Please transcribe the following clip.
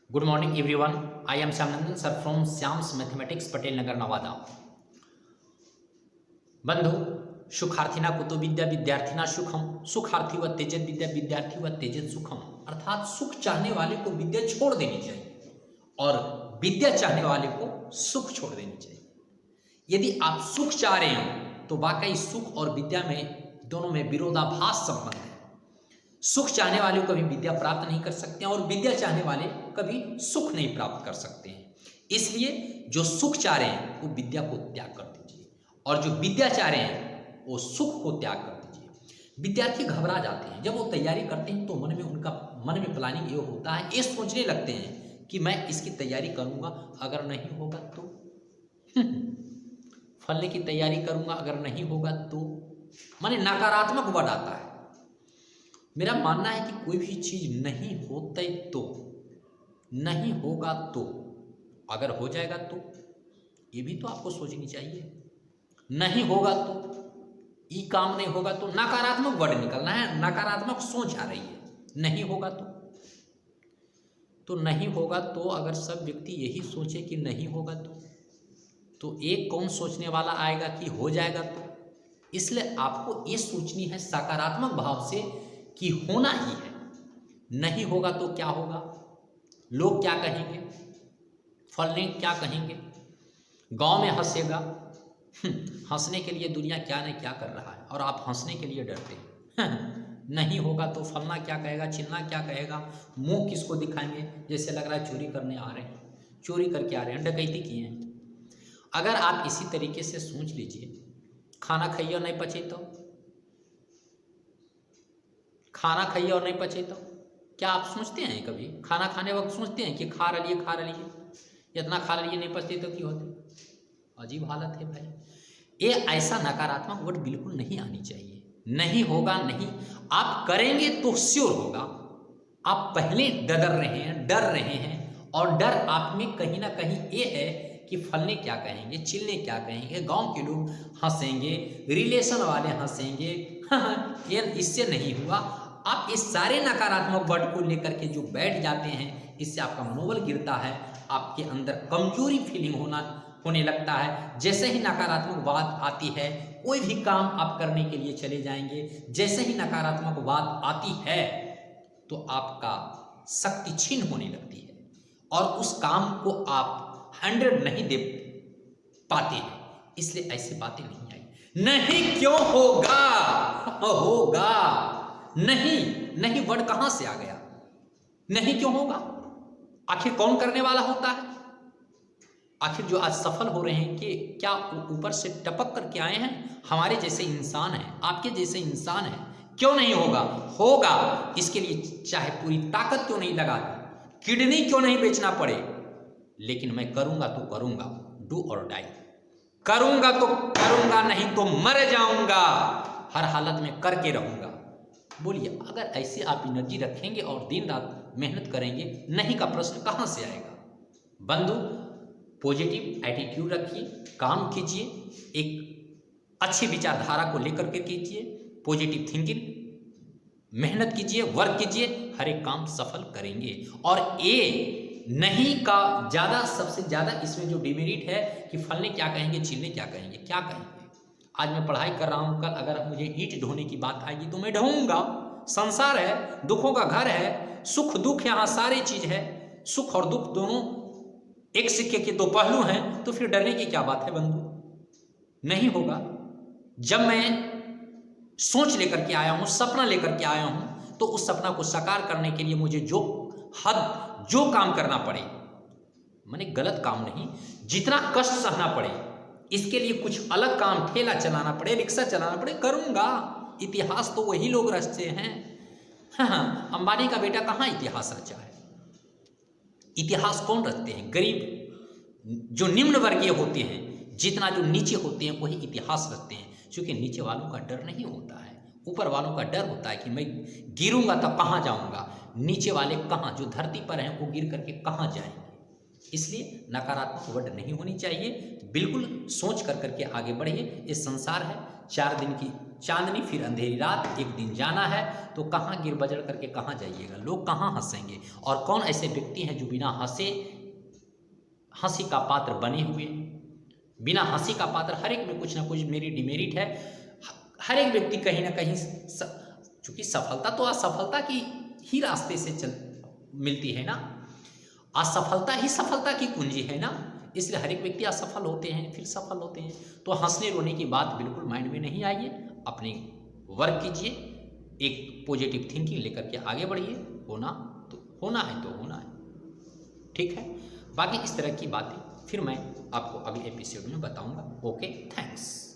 Good morning, everyone. I am Shyamnandan sir from Syams Mathematics, Patel Nagar, Nawada. बंधु सुखार्थिना कुतो विद्या विद्यार्थिना सुखम सुखार्थी व तेजत विद्या विद्यार्थी व तेजत सुखम। अर्थात सुख चाहने वाले को विद्या छोड़ देनी चाहिए और विद्या चाहने वाले को सुख छोड़ देनी चाहिए। यदि आप सुख चाह रहे हो तो वाकई सुख और विद्या में दोनों में विरोधाभास संबंध है। सुख चाहने वाले कभी विद्या प्राप्त नहीं कर सकते हैं और विद्या चाहने वाले कभी सुख नहीं प्राप्त कर सकते हैं। इसलिए जो सुख चाह रहे हैं वो विद्या को त्याग कर दीजिए और जो विद्या चाह रहे हैं वो सुख को त्याग कर दीजिए। विद्यार्थी घबरा जाते हैं, जब वो तैयारी करते हैं तो मन में प्लानिंग ये होता है, ये सोचने लगते हैं कि मैं इसकी तैयारी करूंगा, अगर नहीं होगा तो फलने की तैयारी करूंगा, अगर नहीं होगा तो माने नकारात्मक वर्ड आता है। मेरा मानना है कि कोई भी चीज नहीं होते तो, नहीं होगा तो, अगर हो जाएगा तो, ये भी तो आपको सोचनी चाहिए। नहीं होगा तो, ये काम नहीं होगा तो, नकारात्मक वर्ड निकलना है, नकारात्मक सोच आ रही है। नहीं होगा तो नहीं होगा तो, अगर सब व्यक्ति यही सोचे कि नहीं होगा तो एक कौन सोचने वाला आएगा कि हो जाएगा तो। इसलिए आपको ये सोचनी है सकारात्मक भाव से कि होना ही है। नहीं होगा तो क्या होगा, लोग क्या कहेंगे, फलने क्या कहेंगे, गांव में हंसेगा, हंसने के लिए दुनिया क्या नहीं क्या कर रहा है और आप हंसने के लिए डरते हैं। नहीं होगा तो फलना क्या कहेगा, चिल्ला क्या कहेगा, मुंह किसको दिखाएंगे, जैसे लग रहा है चोरी करने आ रहे हैं, चोरी करके आ रहे हैं, डकैती किए हैं। अगर आप इसी तरीके से सोच लीजिए, खाना खाइए और नहीं पचे तो, खाना खाइए और नहीं पचे तो, क्या आप सोचते हैं कभी खाना खाने वक्त सोचते हैं कि खा रही इतना खा रही नहीं पचते तो क्यों होते। अजीब हालत है भाई। ये ऐसा नकारात्मक वर्ड बिल्कुल नहीं आनी चाहिए। नहीं होगा, नहीं, आप करेंगे तो श्योर होगा। आप पहले डर रहे हैं और डर आप में कहीं ना कहीं ये है कि फलने क्या कहेंगे, चिल्ले क्या कहेंगे, गांव के लोग हंसेंगे, रिलेशन वाले हंसेंगे, ये इससे नहीं हुआ। आप इस सारे नकारात्मक वर्ड को लेकर के जो बैठ जाते हैं, इससे आपका मनोबल गिरता है, आपके अंदर कमजोरी फीलिंग होने लगता है। जैसे ही नकारात्मक बात आती है, कोई भी काम आप करने के लिए चले जाएंगे, जैसे ही नकारात्मक बात आती है तो आपका शक्ति छीन होने लगती है और उस काम को आप 100 नहीं दे पाते हैं। इसलिए ऐसी बातें नहीं आई। नहीं क्यों होगा, होगा। नहीं वर्ड कहां से आ गया, नहीं क्यों होगा, आखिर कौन करने वाला होता है। आखिर जो आज सफल हो रहे हैं कि क्या ऊपर से टपक करके आए हैं, हमारे जैसे इंसान हैं, आपके जैसे इंसान हैं। क्यों नहीं होगा, होगा। इसके लिए चाहे पूरी ताकत क्यों नहीं लगा, किडनी क्यों नहीं बेचना पड़े, लेकिन मैं करूंगा तो करूंगा, डू और डाई। करूंगा तो करूंगा, नहीं तो मर जाऊंगा, हर हालत में करके रहूंगा। बोलिए, अगर ऐसे आप एनर्जी रखेंगे और दिन रात मेहनत करेंगे, नहीं का प्रश्न कहां से आएगा। बंधु, पॉजिटिव एटीट्यूड रखिए, काम कीजिए, एक अच्छी विचारधारा को लेकर के कीजिए, पॉजिटिव थिंकिंग, मेहनत कीजिए, वर्क कीजिए, हर एक काम सफल करेंगे। और ये नहीं का ज्यादा, सबसे ज्यादा इसमें जो डिमेरिट है कि फलने क्या कहेंगे, चिल्ले क्या कहेंगे, क्या कहेंगे। आज मैं पढ़ाई कर रहा हूं, कल अगर मुझे ईंट ढोने की बात आएगी तो मैं ढोऊंगा। संसार है, दुखों का घर है, सुख दुख यहां सारी चीज है, सुख और दुख दोनों एक सिक्के के दो पहलू हैं, तो फिर डरने की क्या बात है बंधु। नहीं होगा। जब मैं सोच लेकर के आया हूं, सपना लेकर के आया हूं, तो उस सपना को साकार करने के लिए मुझे जो काम करना पड़े, माने गलत काम नहीं, जितना कष्ट सहना पड़े, इसके लिए कुछ अलग काम, ठेला चलाना पड़े, रिक्शा चलाना पड़े, करूंगा। इतिहास तो वही लोग रचते हैं। हाँ, अंबानी का बेटा कहाँ इतिहास रचा है। इतिहास कौन रचते हैं, गरीब, जो निम्न वर्गीय होते हैं, जितना जो नीचे होते हैं वही इतिहास रचते हैं। क्योंकि नीचे वालों का डर नहीं होता है, ऊपर वालों का डर होता है कि मैं गिरूंगा तो कहाँ जाऊंगा। नीचे वाले कहाँ, जो धरती पर हैं, वो गिर करके कहाँ जाएंगे। इसलिए नकारात्मक वर्ड नहीं होनी चाहिए। बिल्कुल सोच कर करके आगे बढ़िए। ये संसार है, 4 दिन की चांदनी फिर अंधेरी रात, एक दिन जाना है तो कहाँ गिर बजड़ करके कहाँ जाइएगा, लोग कहाँ हंसेंगे। और कौन ऐसे व्यक्ति हैं जो बिना हंसे हंसी का पात्र बने हुए। बिना हंसी का पात्र, हर एक में कुछ ना कुछ मेरी डिमेरिट है। हर एक व्यक्ति कहीं ना कहीं चूंकि सफलता तो असफलता की ही रास्ते से चल मिलती है ना, असफलता ही सफलता की कुंजी है ना। इसलिए हर एक व्यक्ति असफल होते हैं फिर सफल होते हैं। तो हंसने रोने की बात बिल्कुल माइंड में नहीं आइए। अपनी वर्क कीजिए, एक पॉजिटिव थिंकिंग लेकर के आगे बढ़िए। होना है तो होना है, ठीक है। बाकी इस तरह की बातें फिर मैं आपको अगले एपिसोड में बताऊंगा। Okay, thanks.